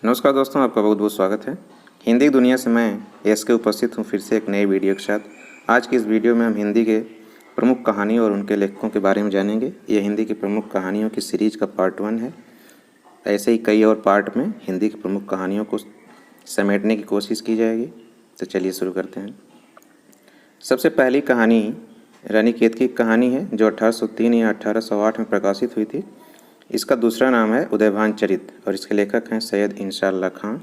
नमस्कार दोस्तों, आपका बहुत बहुत स्वागत है। हिंदी की दुनिया से मैं एस के उपस्थित हूँ फिर से एक नई वीडियो के साथ। आज की इस वीडियो में हम हिंदी के प्रमुख कहानियों और उनके लेखकों के बारे में जानेंगे। ये हिंदी की प्रमुख कहानियों की सीरीज का पार्ट 1 है। ऐसे ही कई और पार्ट में हिंदी की प्रमुख कहानियों को समेटने की कोशिश की जाएगी। तो चलिए शुरू करते हैं। सबसे पहली कहानी रानीखेत की कहानी है, जो 1803 या 1808 में प्रकाशित हुई थी। इसका दूसरा नाम है उदयभान चरित और इसके लेखक हैं सैयद इंशाअल्लाह खां।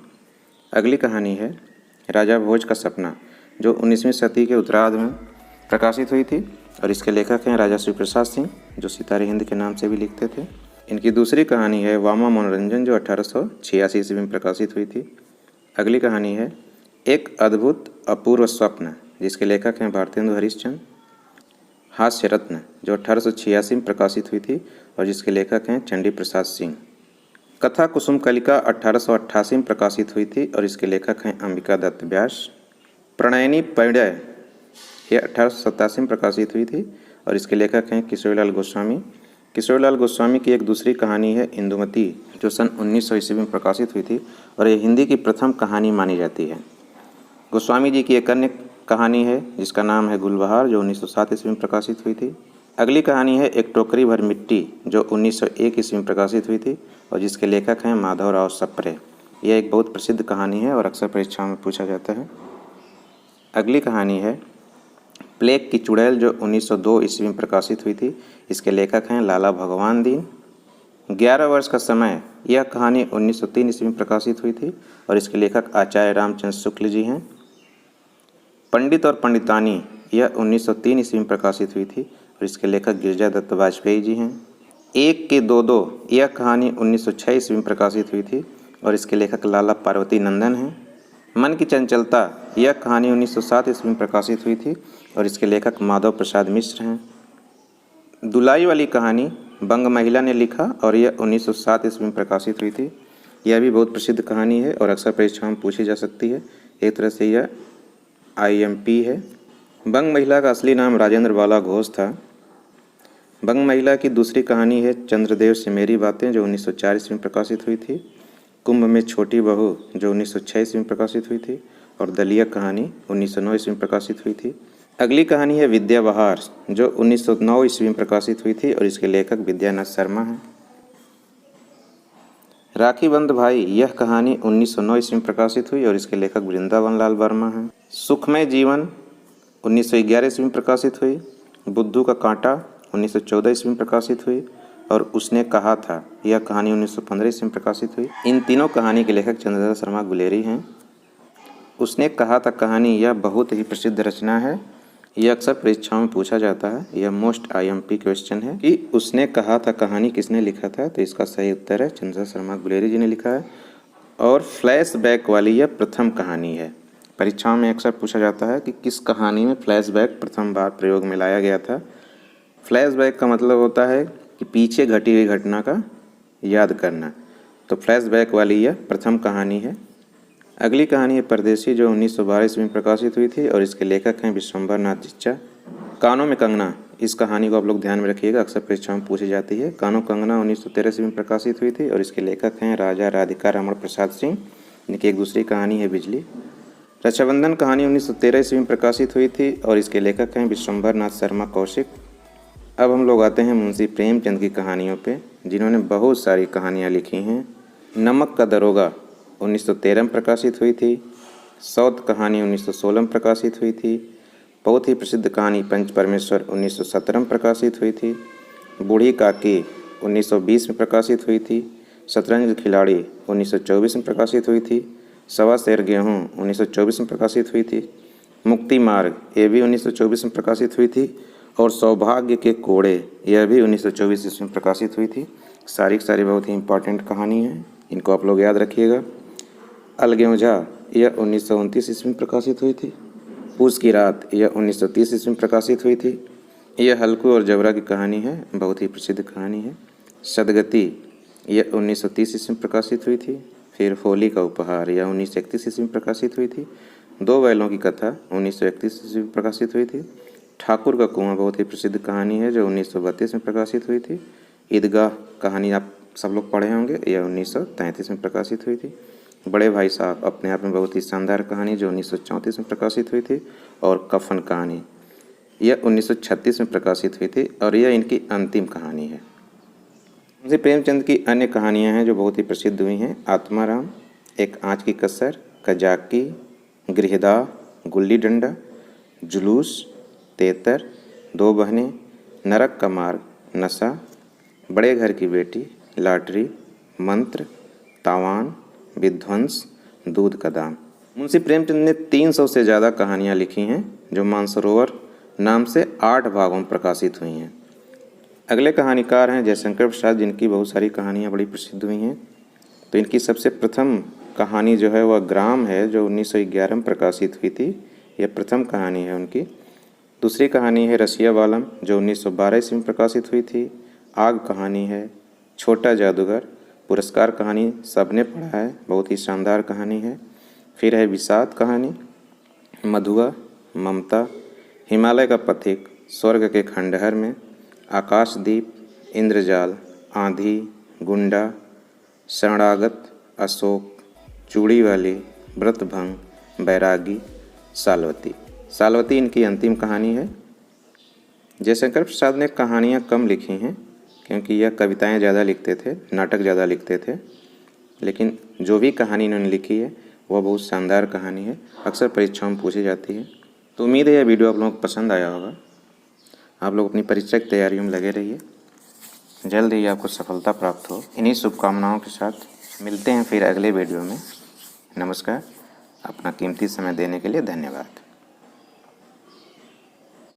अगली कहानी है राजा भोज का सपना, जो 19वीं सदी के उत्तरार्ध में प्रकाशित हुई थी और इसके लेखक हैं राजा श्री प्रसाद सिंह, जो सितारे हिंद के नाम से भी लिखते थे। इनकी दूसरी कहानी है वामा मनोरंजन, जो 1886 ईस्वी में प्रकाशित हुई थी। अगली कहानी है एक अद्भुत अपूर्व स्वप्न, जिसके लेखक हैं भारतेंदु हरिश्चंद्र। हास्य रत्न, जो 1886 में प्रकाशित हुई थी और जिसके लेखक हैं चंडी प्रसाद सिंह। कथा कुसुम कलिका 1888 में प्रकाशित हुई थी और इसके लेखक हैं अंबिका दत्त व्यास। प्रणयनी परिणय ये 1887 में प्रकाशित हुई थी और इसके लेखक हैं किशोरीलाल गोस्वामी। किशोरीलाल गोस्वामी की एक दूसरी कहानी है इंदुमती, जो सन 1900 ईस्वी में प्रकाशित हुई थी और ये हिंदी की प्रथम कहानी मानी जाती है। गोस्वामी जी की एक अन्य कहानी है जिसका नाम है गुलबहार, जो 1907 ईस्वी में प्रकाशित हुई थी। अगली कहानी है एक टोकरी भर मिट्टी, जो 1901 ईस्वी में प्रकाशित हुई थी और जिसके लेखक हैं माधवराव सप्रे। यह एक बहुत प्रसिद्ध कहानी है और अक्सर परीक्षाओं में पूछा जाता है। अगली कहानी है प्लेग की चुड़ैल, जो 1902 ईस्वी में प्रकाशित हुई थी। इसके लेखक हैं लाला भगवान दीन। 11 वर्ष का समय, यह कहानी 1903 ईस्वी में प्रकाशित हुई थी और इसके लेखक आचार्य रामचंद्र शुक्ल जी हैं। पंडित और पंडितानी, यह 1903 ईस्वी में प्रकाशित हुई थी और इसके लेखक गिरिजा दत्त वाजपेयी जी हैं। एक के दो दो, यह कहानी 1906 ईस्वी में प्रकाशित हुई थी और इसके लेखक लाला पार्वती नंदन हैं। मन की चंचलता, यह कहानी 1907 ईस्वी में प्रकाशित हुई थी और इसके लेखक माधव प्रसाद मिश्र हैं। दुलाई वाली कहानी बंग महिला ने लिखा और यह 1907 ईस्वी में प्रकाशित हुई थी। यह भी बहुत प्रसिद्ध कहानी है और अक्सर परीक्षाओं में पूछी जा सकती है। एक तरह से यह IMP है। बंग महिला का असली नाम राजेंद्र बाला घोष था। बंग महिला की दूसरी कहानी है चंद्रदेव से मेरी बातें, जो 1904 ईस्वी में प्रकाशित हुई थी। कुंभ में छोटी बहू, जो 1906 ईस्वी में प्रकाशित हुई थी और दलिया कहानी 1909 ईस्वी में प्रकाशित हुई थी। अगली कहानी है विद्या बहार, जो 1909 ईस्वी में प्रकाशित हुई थी और इसके लेखक विद्यानाथ शर्मा हैं। राखी बंध भाई, यह कहानी 1909 ईस्वी में प्रकाशित हुई और इसके लेखक वृंदावन लाल वर्मा हैं। सुखमय जीवन 1911 ईस्वी में प्रकाशित हुई। बुद्धू का कांटा 1914 ईस्वी में प्रकाशित हुई और उसने कहा था, यह कहानी 1915 ईस्वी में प्रकाशित हुई। इन तीनों कहानी के लेखक चंद्रशेखर शर्मा गुलेरी हैं। उसने कहा था कहानी, यह बहुत ही प्रसिद्ध रचना है। यह अक्सर परीक्षाओं में पूछा जाता है। यह मोस्ट IMP क्वेश्चन है कि उसने कहा था कहानी किसने लिखा था। तो इसका सही उत्तर है चंद्रशेखर शर्मा गुलेरी जी ने लिखा है। और फ्लैशबैक वाली यह प्रथम कहानी है। परीक्षाओं में अक्सर पूछा जाता है कि किस कहानी में फ्लैशबैक प्रथम बार प्रयोग में लाया गया था। फ्लैशबैक का मतलब होता है कि पीछे घटी हुई घटना का याद करना। तो फ्लैशबैक वाली यह प्रथम कहानी है। अगली कहानी है परदेसी, जो 1912 ईस्वी में प्रकाशित हुई थी और इसके लेखक हैं विश्वम्भर नाथ जिच्चा। कानों में कंगना, इस कहानी को आप लोग ध्यान में रखिएगा, अक्सर परीक्षाओं में पूछी जाती है। कानों कंगना 1913 ईस्वी में प्रकाशित हुई थी और इसके लेखक हैं राजा राधिका रमण प्रसाद सिंह। इनकी एक दूसरी कहानी है बिजली। रक्षाबंधन कहानी 1913 ईस्वी में प्रकाशित हुई थी और इसके लेखक हैं विश्वम्भर नाथ शर्मा कौशिक। अब हम लोग आते हैं मुंशी प्रेमचंद की कहानियों पे, जिन्होंने बहुत सारी कहानियाँ लिखी हैं। नमक का दरोगा 1913 में प्रकाशित हुई थी। सौत कहानी 1916 में प्रकाशित हुई थी। बहुत ही प्रसिद्ध कहानी पंच परमेश्वर 1917 में प्रकाशित हुई थी। बूढ़ी काकी 1920 में प्रकाशित हुई थी। शतरंज खिलाड़ी 1924 में प्रकाशित हुई थी। सवा शेर गेहूँ 1924 में प्रकाशित हुई थी। मुक्ति मार्ग, ये भी 1924 में प्रकाशित हुई थी। और सौभाग्य के कोड़े, यह भी 1924 ईस्वी में प्रकाशित हुई थी। सारी की सारी बहुत ही इंपॉर्टेंट कहानी है, इनको आप लोग याद रखिएगा। अलगेउझा, यह 1929 ईस्वी में प्रकाशित हुई थी। पूस की रात, यह 1930 ईस्वी में प्रकाशित हुई थी। यह हल्कू और जबरा की कहानी है, बहुत ही प्रसिद्ध कहानी है। सदगति, यह 1930 ईस्वी में प्रकाशित हुई थी। फिर होली का उपहार, यह 1931 ईस्वी में प्रकाशित हुई थी। दो बैलों की कथा 1931 ईस्वी में प्रकाशित हुई थी। ठाकुर का कुआं बहुत ही प्रसिद्ध कहानी है, जो 1932 में प्रकाशित हुई थी। ईदगाह कहानी आप सब लोग पढ़े होंगे। यह 1933 में प्रकाशित हुई थी। बड़े भाई साहब अपने आप में बहुत ही शानदार कहानी जो 1934 में प्रकाशित हुई थी। और कफन कहानी यह 1936 में प्रकाशित हुई थी और यह इनकी अंतिम कहानी है। मुंशी प्रेमचंद की अन्य कहानियां हैं जो बहुत ही प्रसिद्ध हुई हैं। आत्माराम, एक आँच की कसर, कजाकी, गृहदाह, गुल्ली डंडा, जुलूस, तेतर, दो बहनें, नरक का मार्ग, नशा, बड़े घर की बेटी, लॉटरी, मंत्र, तावान, विध्वंस, दूध का दाम। मुंशी प्रेमचंद ने 300 से ज़्यादा कहानियाँ लिखी हैं जो मानसरोवर नाम से 8 भागों में प्रकाशित हुई हैं। अगले कहानीकार हैं जयशंकर प्रसाद, जिनकी बहुत सारी कहानियाँ बड़ी प्रसिद्ध हुई हैं। तो इनकी सबसे प्रथम कहानी जो है वह ग्राम है जो 1911 में प्रकाशित हुई थी। यह प्रथम कहानी है उनकी। दूसरी कहानी है रसिया वालम जो 1912 ईस्वी में प्रकाशित हुई थी। आग कहानी है। छोटा जादूगर, पुरस्कार कहानी सबने पढ़ा है, बहुत ही शानदार कहानी है। फिर है विषाद कहानी, मधुआ, ममता, हिमालय का पथिक, स्वर्ग के खंडहर में, आकाशदीप, इंद्रजाल, आंधी, गुंडा, शरणागत, अशोक, चूड़ी वाली, व्रतभंग, बैरागी, सालवती। सालवती इनकी अंतिम कहानी है। जयशंकर प्रसाद ने कहानियाँ कम लिखी हैं क्योंकि यह कविताएं ज़्यादा लिखते थे, नाटक ज़्यादा लिखते थे। लेकिन जो भी कहानी इन्होंने लिखी है वह बहुत शानदार कहानी है, अक्सर परीक्षाओं में पूछी जाती है। तो उम्मीद है यह वीडियो आप लोगों को पसंद आया होगा। आप लोग अपनी परीक्षा की तैयारियों में लगे रहिए, जल्द ही आपको सफलता प्राप्त हो। इन्हीं शुभकामनाओं के साथ मिलते हैं फिर अगले वीडियो में। नमस्कार। अपना कीमती समय देने के लिए धन्यवाद।